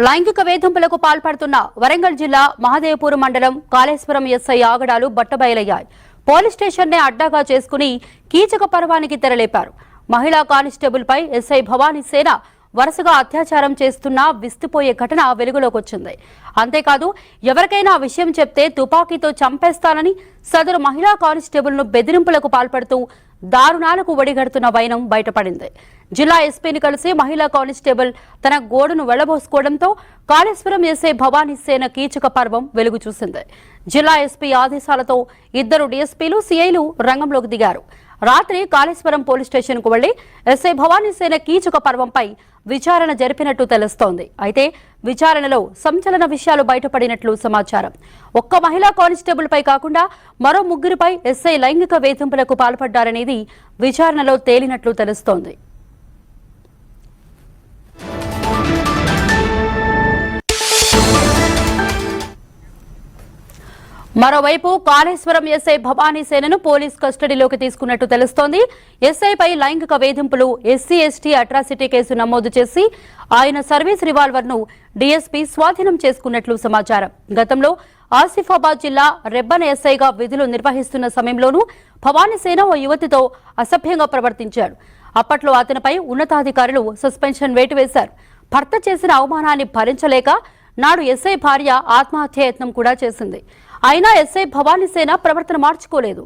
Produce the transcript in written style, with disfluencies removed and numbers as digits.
లైంగిక వేధింపులకు పాల్పడుతున్న వరంగల్ జిల్లా మహదేవ్పూర్ మండలం కాళేశ్వరం ఎస్ఐ ఆగడాలు బట్టబయలయ్యాయి. పోలీస్ స్టేషన్ నే అడ్డాగా చేసుకుని కీచక పర్వానికి తెరలేపారు. మహిళా కానిస్టేబుల్ పై ఎస్ఐ భవానీ సేన వరుసగా అత్యాచారం చేస్తున్నా విస్తుపోయే ఘటన వెలుగులోకి వచ్చింది. అంతేకాదు ఎవరికైనా విషయం చెప్తే తుపాకీతో చంపేస్తానని సదరు మహిళా కానిస్టేబుల్ ను బెదిరింపులకు పాల్పడుతూ దారుణాలకు ఒడిగడుతున్న వైనం బయటపడింది. జిల్లా ఎస్పీని కలిసి మహిళా కానిస్టేబుల్ తన గోడును వెళ్లబోసుకోవడంతో కాళేశ్వరం ఎస్ఐ భవానీ సేన కీచక పర్వం వెలుగు చూసింది. జిల్లా ఎస్పీ ఆదేశాలతో ఇద్దరు డీఎస్పీలు సీఐలు రంగంలోకి దిగారు. రాత్రి కాళేశ్వరం పోలీస్ స్టేషన్ కు వెళ్లి ఎస్ఐ భవానీ సేన కీచక పర్వంపై విచారణ జరిపినట్టు తెలుస్తోంది. అయితే విచారణలో సంచలన విషయాలు బయటపడినట్లు సమాచారం. ఒక్క మహిళా కానిస్టేబుల్ పై కాకుండా మరో ముగ్గురిపై ఎస్ఐ లైంగిక వేధింపులకు పాల్పడ్డారనేది విచారణలో తేలినట్లు తెలుస్తోంది. మరోవైపు కాళేశ్వరం ఎస్ఐ భవానీ సేనను పోలీస్ కస్టడీలోకి తీసుకున్నట్టు తెలుస్తోంది. ఎస్ఐపై లైంగిక వేధింపులు, ఎస్సీ ఎస్టీ అట్రాసిటీ కేసు నమోదు చేసి ఆయన సర్వీస్ రివాల్వర్ ను డీఎస్పీ స్వాధీనం చేసుకున్నట్లు సమాచారం. గతంలో ఆసిఫాబాద్ జిల్లా రెబ్బన ఎస్ఐగా విధులు నిర్వహిస్తున్న సమయంలోనూ భవానీ సేన ఓ యువతితో అసభ్యంగా ప్రవర్తించాడు. అప్పట్లో అతనిపై ఉన్నతాధికారులు సస్పెన్షన్ వేటు వేశారు. భర్త చేసిన అవమానాన్ని భరించలేక నాడు ఎస్ఐ భార్య ఆత్మహత్యాయత్నం కూడా చేసింది. అయినా ఎస్ఐ భవానీ సేన ప్రవర్తన మార్చుకోలేదు.